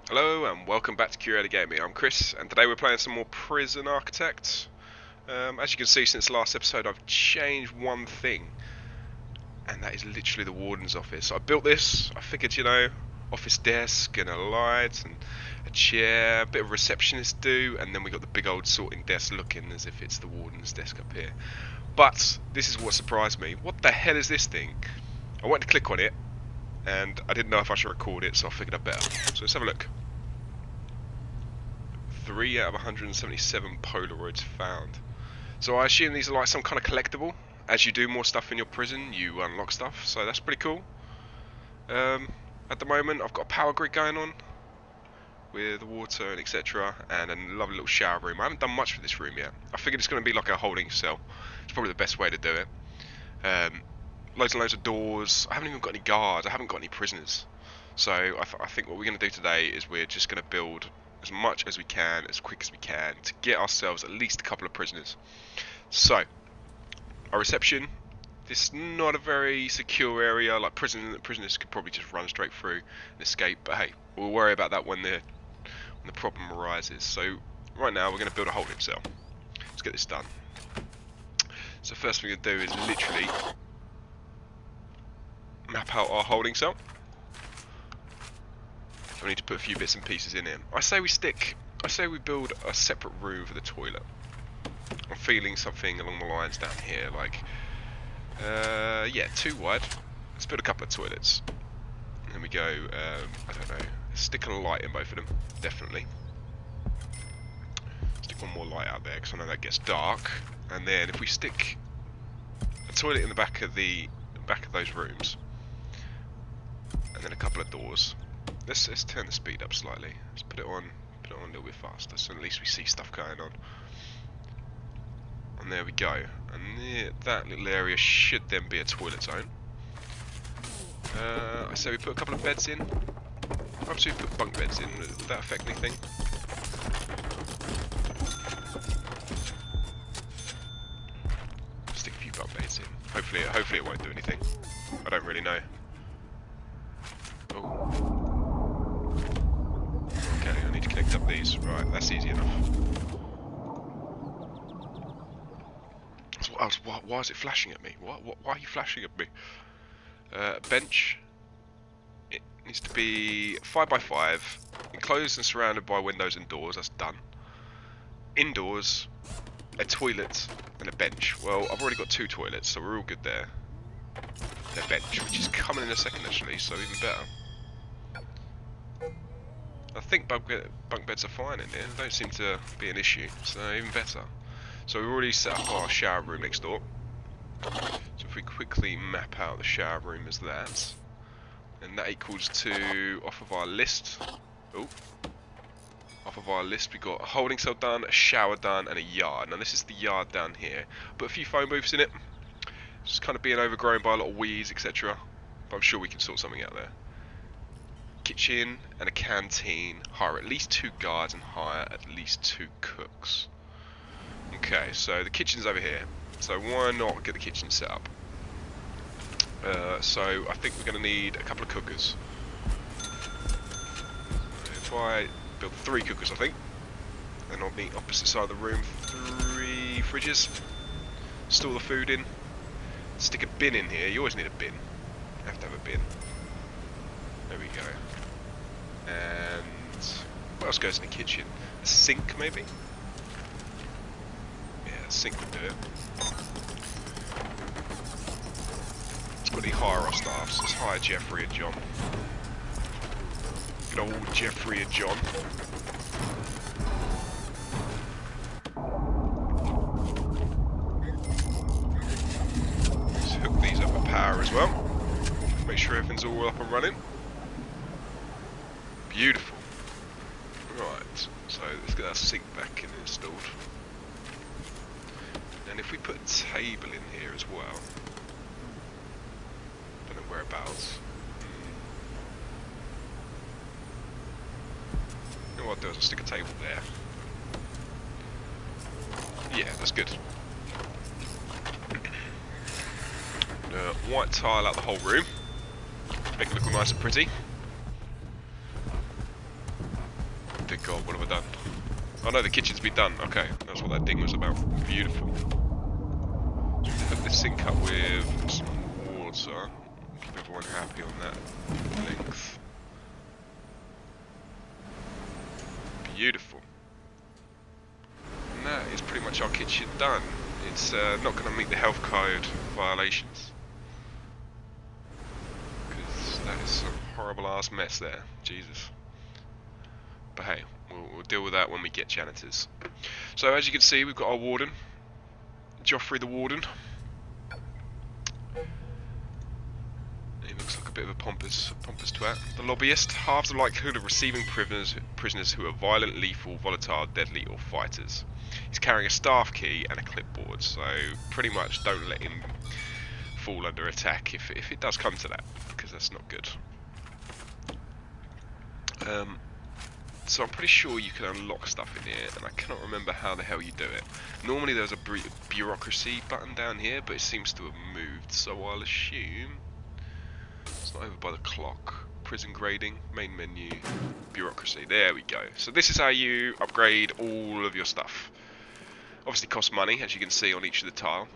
Hello and welcome back to Curator Gaming. I'm Chris, and today we're playing some more Prison Architect. As you can see, since the last episode, I've changed one thing, and that is literally the warden's office. I built this. I figured, office desk and a light and a chair, a bit of receptionist do, and then we got the big old sorting desk looking as if it's the warden's desk up here. But this is what surprised me. What the hell is this thing? I went to click on it, and I didn't know if I should record it, so I figured I'd better. So let's have a look. 3 out of 177 Polaroids found. So I assume these are like some kind of collectible. As you do more stuff in your prison, you unlock stuff, so that's pretty cool. At the moment, I've got a power grid going on with water and etc. and a lovely little shower room. I haven't done much for this room yet. I figured it's going to be like a holding cell. It's probably the best way to do it. Loads and loads of doors. I haven't even got any guards. I haven't got any prisoners. So I think what we're going to do today is we're just going to build as much as we can, as quick as we can, to get ourselves at least a couple of prisoners. So, our reception. This is not a very secure area. Like prisoners could probably just run straight through and escape. But hey, we'll worry about that when the problem arises. So right now we're going to build a holding cell. Let's get this done. So first thing we're going to do is literally map out our holding cell. I need to put a few bits and pieces in here. I say we build a separate room for the toilet. I'm feeling something along the lines down here, like, yeah, 2 wide. Let's build a couple of toilets. And then we go, I don't know, stick a light in both of them, definitely. Stick one more light out there, because I know that gets dark. And then if we stick a toilet in the back of those rooms, and then a couple of doors. Let's turn the speed up slightly. Let's put it on a little bit faster, so at least we see stuff going on. And there we go. And that little area should then be a toilet zone. I say we put a couple of beds in. Perhaps we put bunk beds in. Would that affect anything? Stick a few bunk beds in. Hopefully it won't do anything. I don't really know. Oh. Okay, I need to connect up these. Right, that's easy enough. Why is it flashing at me? Why are you flashing at me? Bench. It needs to be 5 by 5, enclosed and surrounded by windows and doors. That's done. Indoors, a toilet and a bench. Well, I've already got 2 toilets, so we're all good there. And a bench, which is coming in a second actually, so even better. I think bunk beds are fine in here. They don't seem to be an issue, so even better. So we've already set up our shower room next door. So if we quickly map out the shower room as that, and that equals to, off of our list, we got a holding cell done, a shower done, and a yard. Now this is the yard down here. Put a few phone booths in it. It's kind of being overgrown by a lot of weeds, etc. But I'm sure we can sort something out there. Kitchen and a canteen. Hire at least 2 guards and hire at least 2 cooks. Okay, so the kitchen's over here. So why not get the kitchen set up? So I think we're going to need a couple of cookers. If I build 3 cookers, I think. And on the opposite side of the room, 3 fridges. Store the food in. Stick a bin in here. You always need a bin. You have to have a bin. There we go. And what else goes in the kitchen? A sink, maybe? Yeah, a sink would do it. Let's quickly hire our staff. So let's hire Jeffrey and John. Good old Jeffrey and John. Let's hook these up with power as well. Make sure everything's all up and running. Beautiful. Right, so let's get our sink back in installed. And if we put a table in here as well, don't know whereabouts. You know what I'll do is I'll stick a table there. Yeah, that's good. White tile out the whole room. Make it look all nice and pretty. dear God, what have I done? Oh no, the kitchen's been done. Okay, that's what that ding was about. Beautiful. Hook this sink up with some water. Keep everyone happy on that length. Beautiful. And that is pretty much our kitchen done. It's not going to meet the health code violations. Because that is some horrible ass mess there. Jesus. But hey, we'll deal with that when we get janitors. So as you can see, we've got our warden. Joffrey the warden. He looks like a bit of a pompous twat. The lobbyist, halves the likelihood of receiving prisoners who are violent, lethal, volatile, deadly, or fighters. He's carrying a staff key and a clipboard, so pretty much don't let him fall under attack if it does come to that, because that's not good. So I'm pretty sure you can unlock stuff in here, and I cannot remember how the hell you do it. Normally there's a bureaucracy button down here, but it seems to have moved, so I'll assume it's not over by the clock. Prison grading, main menu, bureaucracy. There we go. So this is how you upgrade all of your stuff. Obviously costs money, as you can see on each of the tile.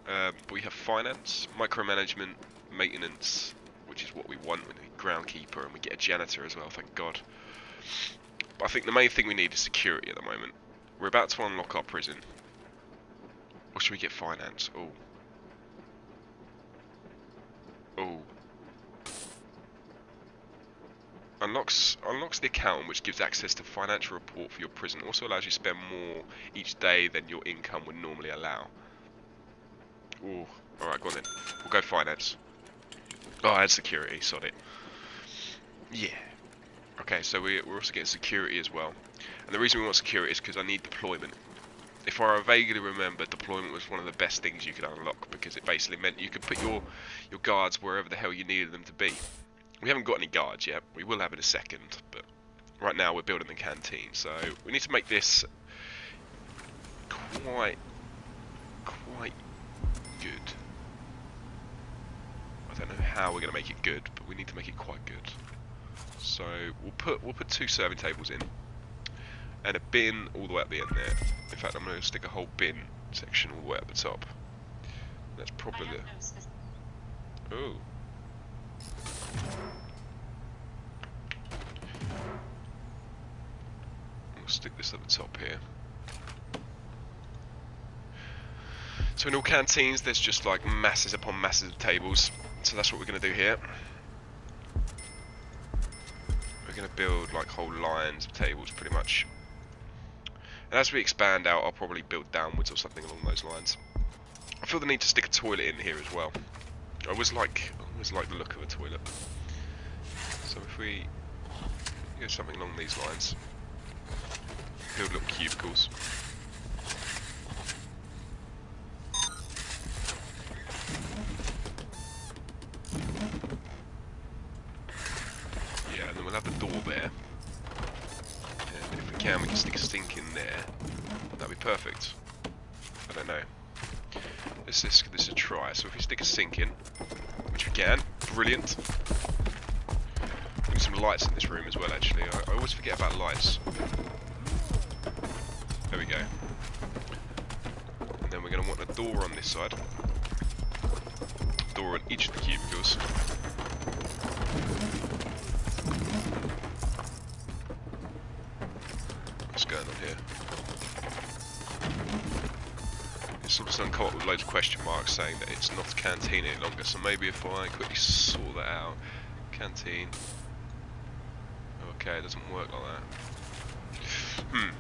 But we have finance, micromanagement, maintenance, which is what we want. We need groundkeeper, and we get a janitor as well, thank God. But I think the main thing we need is security at the moment. We're about to unlock our prison. Or should we get finance? Oh. Oh. Unlocks the account, which gives access to financial report for your prison. Also allows you to spend more each day than your income would normally allow. Ooh. Alright, go on then. We'll go finance. Oh, I had security, sod it. Yeah. Okay, so we're also getting security as well. And the reason we want security is because I need deployment. If I vaguely remember, deployment was one of the best things you could unlock, because it basically meant you could put your guards wherever the hell you needed them to be. We haven't got any guards yet. We will have in a second, but right now we're building the canteen, so we need to make this quite good. I don't know how we're going to make it good, but we need to make it quite good. So we'll put 2 serving tables in, and a bin all the way at the end there. In fact, I'm going to stick a whole bin section all the way at the top. That's probably the... Oh. We'll stick this at the top here. So in all canteens, there's just like masses upon masses of tables. So that's what we're going to do here. We're going to build like whole lines of tables pretty much. And as we expand out, I'll probably build downwards or something along those lines. I feel the need to stick a toilet in here as well. I always like the look of a toilet. So if we do something along these lines, build little cubicles. Yeah, and then we'll have the door there. And if we can stick a sink in there. That'd be perfect. I don't know. This is a try. So if we stick a sink in, which we can, brilliant. We need some lights in this room as well, actually. I always forget about lights. There we go. And then we're going to want a door on this side. Door on each of the cubicles. What's going on here? It's all of a sudden come up with loads of question marks saying that it's not a canteen any longer, so maybe if I quickly sort that out. Canteen. Okay, it doesn't work like that.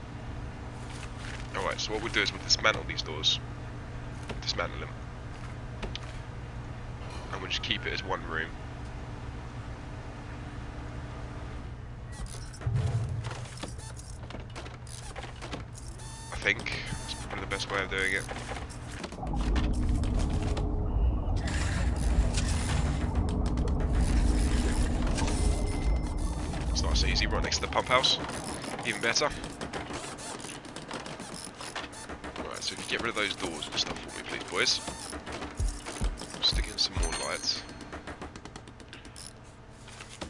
Alright, so what we'll do is we'll dismantle these doors. Dismantle them. And we'll just keep it as one room. I think that's probably the best way of doing it. It's nice and easy, right next to the pump house. Even better. Right, so if you get rid of those doors and stuff for me, please, boys. Stick in some more lights.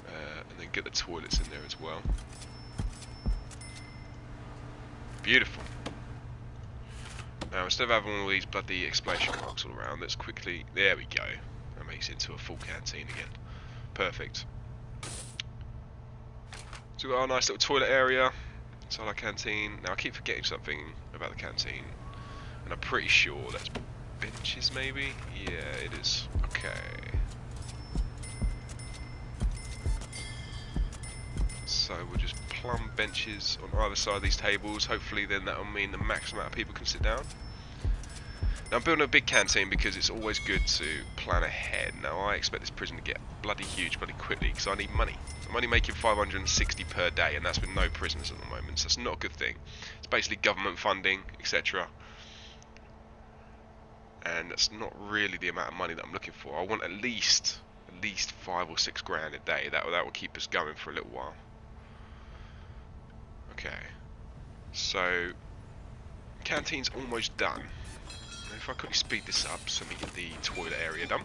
And then get the toilets in there as well. Beautiful. Now, instead of having all these bloody exclamation marks all around, let's quickly... There we go. That makes it into a full canteen again. Perfect. So we've got our nice little toilet area. Inside our canteen. Now, I keep forgetting something about the canteen. And I'm pretty sure that's benches, maybe? Yeah, it is. Okay. So we'll just plumb benches on either side of these tables. Hopefully then that will mean the max amount of people can sit down. Now I'm building a big canteen because it's always good to plan ahead. Now I expect this prison to get bloody huge bloody quickly because I need money. I'm only making 560 per day and that's with no prisoners at the moment, so that's not a good thing. It's basically government funding, etc. And that's not really the amount of money that I'm looking for. I want at least 5 or 6 grand a day. That will keep us going for a little while. Okay, so canteen's almost done. Now if I quickly speed this up so we get the toilet area done.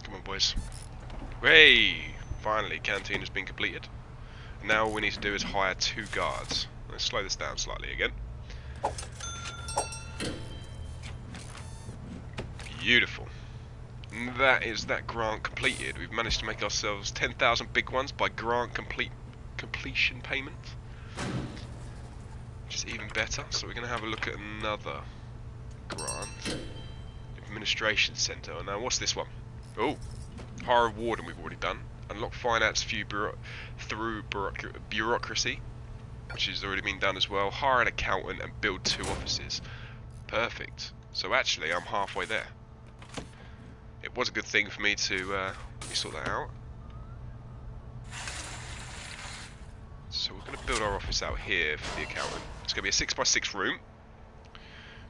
Come on, boys. Hey! Finally, canteen has been completed. Now all we need to do is hire 2 guards. Let's slow this down slightly again. Beautiful. And that is that grant completed. We've managed to make ourselves 10,000 big ones by grant completion payment, which is even better. So we're going to have a look at another grant. Administration Centre. Now what's this one? Oh, hire a warden we've already done. Unlock finance through bureaucracy, which has already been done as well. Hire an accountant and build 2 offices. Perfect. So actually I'm halfway there. It was a good thing for me to sort that out. So we're going to build our office out here for the accountant. It's going to be a 6x6 room,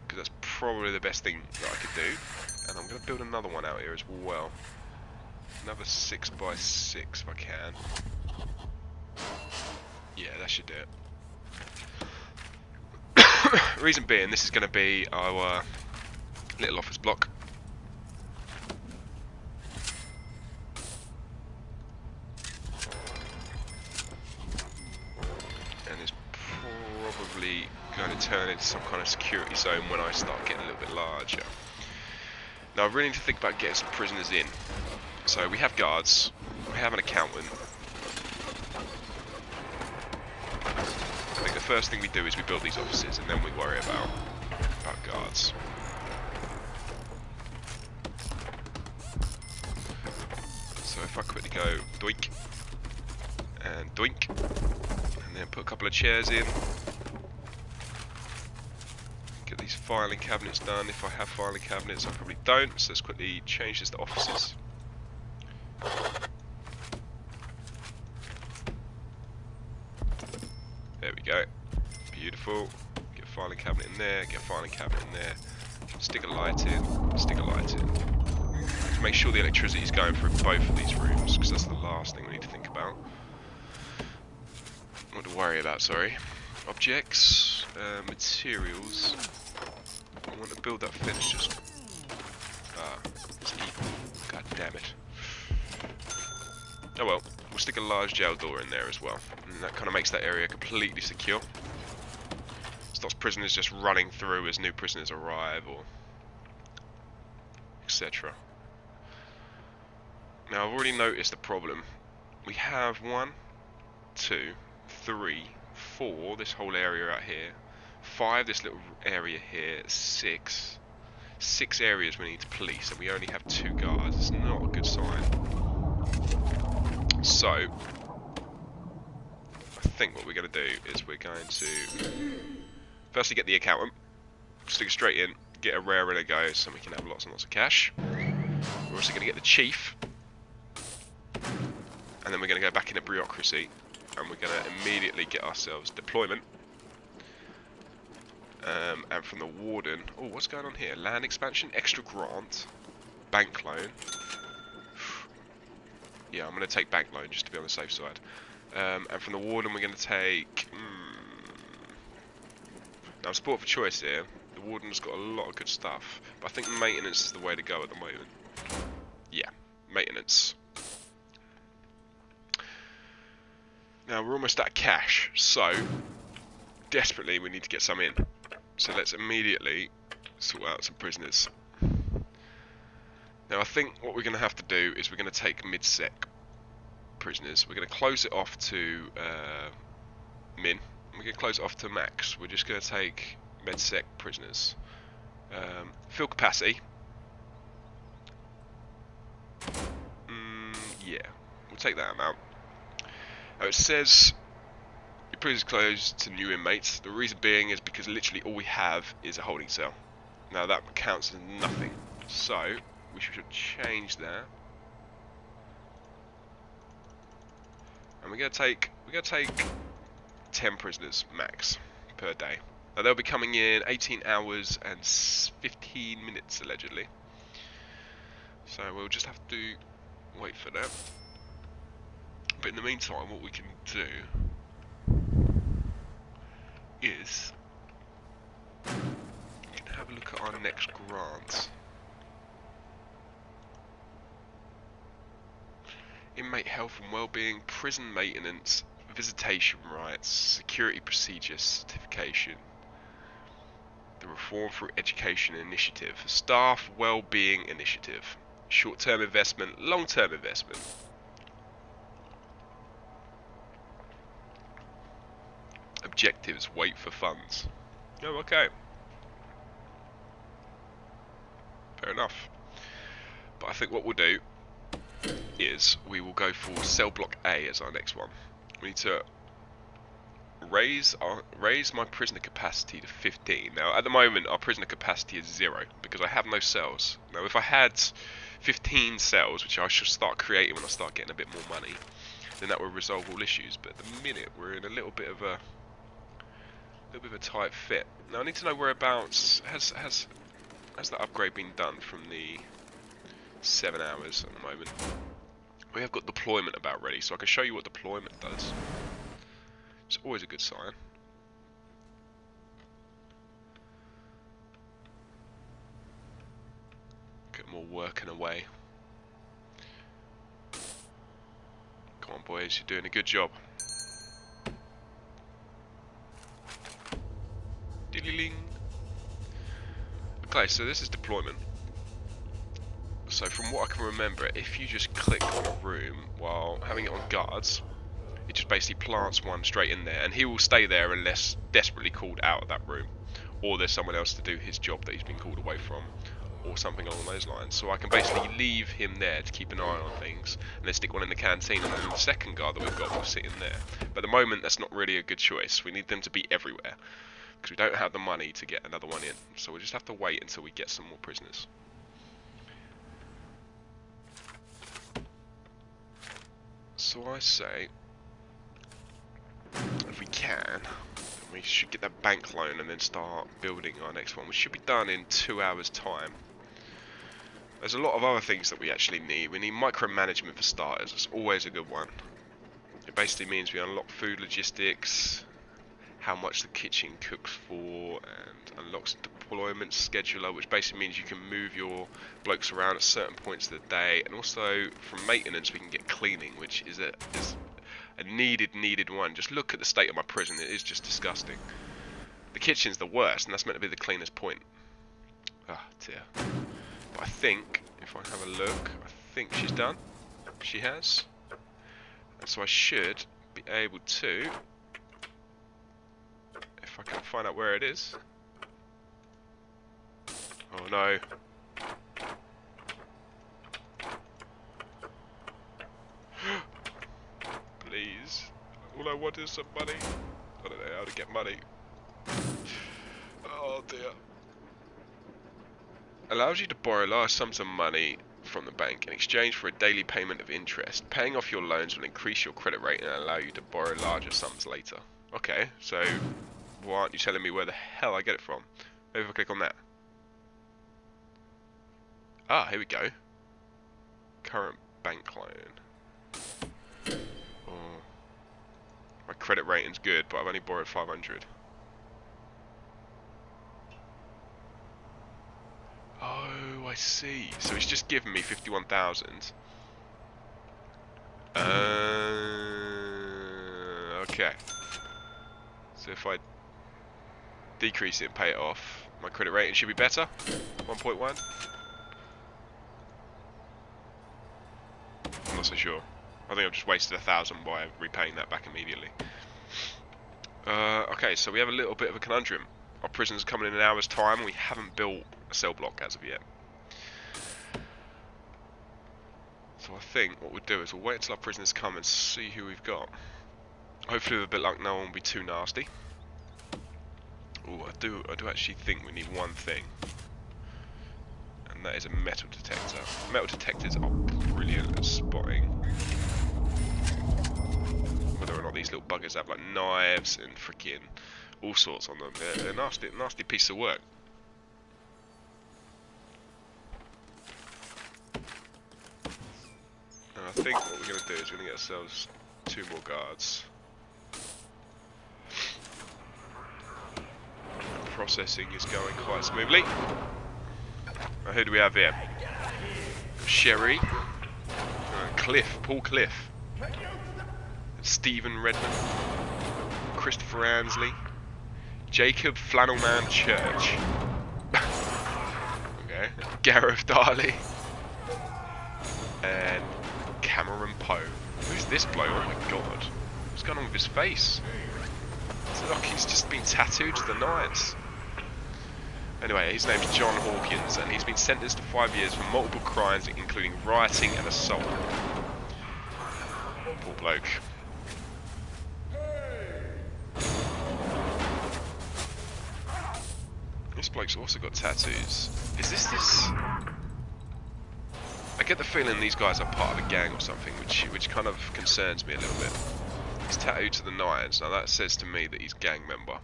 because that's probably the best thing that I could do. And I'm going to build another one out here as well. Another 6x6 if I can. Yeah, that should do it. Reason being, this is going to be our little office block. And it's probably going to turn into some kind of security zone when I start getting a little bit larger. Now I really need to think about getting some prisoners in. So we have guards, we have an accountant. I think the first thing we do is we build these offices and then we worry about guards. So if I quickly go doink and doink and then put a couple of chairs in. Get these filing cabinets done if I have filing cabinets. I probably don't, so let's quickly change this to offices. There we go. Beautiful. Get a filing cabinet in there, get a filing cabinet in there. Stick a light in, stick a light in. Just make sure the electricity is going through both of these rooms, because that's the last thing we need to think about. What to worry about, sorry. Objects, materials. I want to build that fence just... it's evil. God damn it. Oh well, we'll stick a large jail door in there as well. And that kind of makes that area completely secure. Stops prisoners just running through as new prisoners arrive, or etc. Now I've already noticed the problem. We have 1, 2, 3, 4, this whole area out here. 5, this little area here. 6 areas we need to police, and we only have 2 guards. It's not a good sign. So, I think what we're going to do is we're going to firstly get the accountant, stick it straight in, get a rare in a go so we can have lots and lots of cash. We're also going to get the chief, and then we're going to go back into bureaucracy, and we're going to immediately get ourselves deployment. And from the warden, oh, what's going on here? Land expansion, extra grant, bank loan. Yeah, I'm going to take bank loan just to be on the safe side. And from the warden we're going to take... Now, sport for choice here. The The warden's got a lot of good stuff, but I think maintenance is the way to go at the moment. Yeah, maintenance. Now we're almost out of cash, so desperately we need to get some in. So let's immediately sort out some prisoners. Now I think what we're going to have to do is we're going to take mid-sec prisoners. We're going to close it off to min. We're going to close it off to max. We're just going to take mid-sec prisoners. Fill capacity. Yeah, we'll take that amount. Now it says your prison is closed to new inmates. The reason being is because literally all we have is a holding cell. Now that counts as nothing. So we should change that. And we're gonna take 10 prisoners max per day. Now they'll be coming in 18 hours and 15 minutes allegedly. So we'll just have to wait for that. But in the meantime, what we can do is we can have a look at our next grant. Inmate health and well-being, prison maintenance, visitation rights, security procedure certification, the Reform Through Education Initiative, staff well-being initiative, short-term investment, long-term investment. Objectives, wait for funds. Oh, okay. Fair enough. But I think what we'll do is we will go for cell block A as our next one. We need to raise my prisoner capacity to 15. Now at the moment our prisoner capacity is 0 because I have no cells. Now if I had 15 cells, which I should start creating when I start getting a bit more money, then that would resolve all issues. But at the minute we're in a little bit of a tight fit. Now I need to know whereabouts has that upgrade been done from the 7 hours at the moment. We have got deployment about ready, so I can show you what deployment does. It's always a good sign. Get more working away. Come on boys, you're doing a good job. Diddling. Okay, so this is deployment. So from what I can remember, if you just click on a room while having it on guards, it just basically plants one straight in there, and he will stay there unless desperately called out of that room, or there's someone else to do his job that he's been called away from, or something along those lines. So I can basically leave him there to keep an eye on things, and then stick one in the canteen, and then the second guard that we've got will sit in there. But at the moment, that's not really a good choice. We need them to be everywhere, because we don't have the money to get another one in. So we'll just have to wait until we get some more prisoners. So I say, if we can, we should get that bank loan and then start building our next one, which should be done in 2 hours time. There's a lot of other things that we actually need. We need micromanagement for starters. It's always a good one. It basically means we unlock food logistics, how much the kitchen cooks for, and unlocks the deployment scheduler, which basically means you can move your blokes around at certain points of the day. And also from maintenance we can get cleaning, which is a needed one. Just look at the state of my prison, it is just disgusting. The kitchen's the worst, and that's meant to be the cleanest point. Ah dear. But I think, if I have a look, I think she's done. She has. And so I should be able to, if I can find out where it is. Oh no. Please. All I want is some money. I don't know how to get money. Oh dear. Allows you to borrow large sums of money from the bank in exchange for a daily payment of interest. Paying off your loans will increase your credit rating and allow you to borrow larger sums later. Okay, so why aren't you telling me where the hell I get it from? Maybe if I click on that. Ah, here we go. Current bank loan. Oh. My credit rating's good, but I've only borrowed 500. I see. So he's just given me 51,000. Okay. So if I decrease it and pay it off, my credit rating should be better. 1.1. I'm not so sure. I think I've just wasted 1,000 by repaying that back immediately. Okay, so we have a little bit of a conundrum. Our prison's coming in an hour's time and we haven't built a cell block as of yet. So I think what we'll do is we'll wait until our prisoners come and see who we've got. Hopefully with a bit of luck no one will be too nasty. Oh, I do actually think we need one thing. And that is a metal detector. Metal detectors are brilliant at spotting whether or not these little buggers have like knives and freaking all sorts on them. They're nasty piece of work. And I think what we're going to do is we're going to get ourselves 2 more guards. Processing is going quite smoothly. Now, who do we have here? Sherry, Cliff, Paul Cliff, Stephen Redmond, Christopher Ansley, Jacob Flannelman Church, okay, Gareth Darley, and Cameron Poe. Who's this bloke? Oh my god, what's going on with his face? It's like he's just been tattooed to the nines. Anyway, his name's John Hawkins, and he's been sentenced to 5 years for multiple crimes, including rioting and assault. Poor bloke. This bloke's also got tattoos. Is this? I get the feeling these guys are part of a gang or something, which kind of concerns me a little bit. He's tattooed to the nines. Now that says to me that he's a gang member.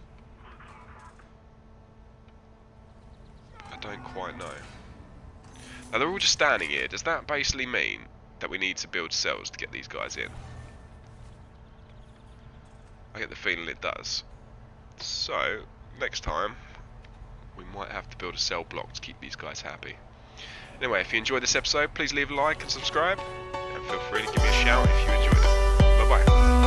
I don't quite know. Now they're all just standing here. Does that basically mean that we need to build cells to get these guys in? I get the feeling it does. So next time we might have to build a cell block to keep these guys happy. Anyway, if you enjoyed this episode, please leave a like and subscribe, and feel free to give me a shout if you enjoyed it. Bye bye.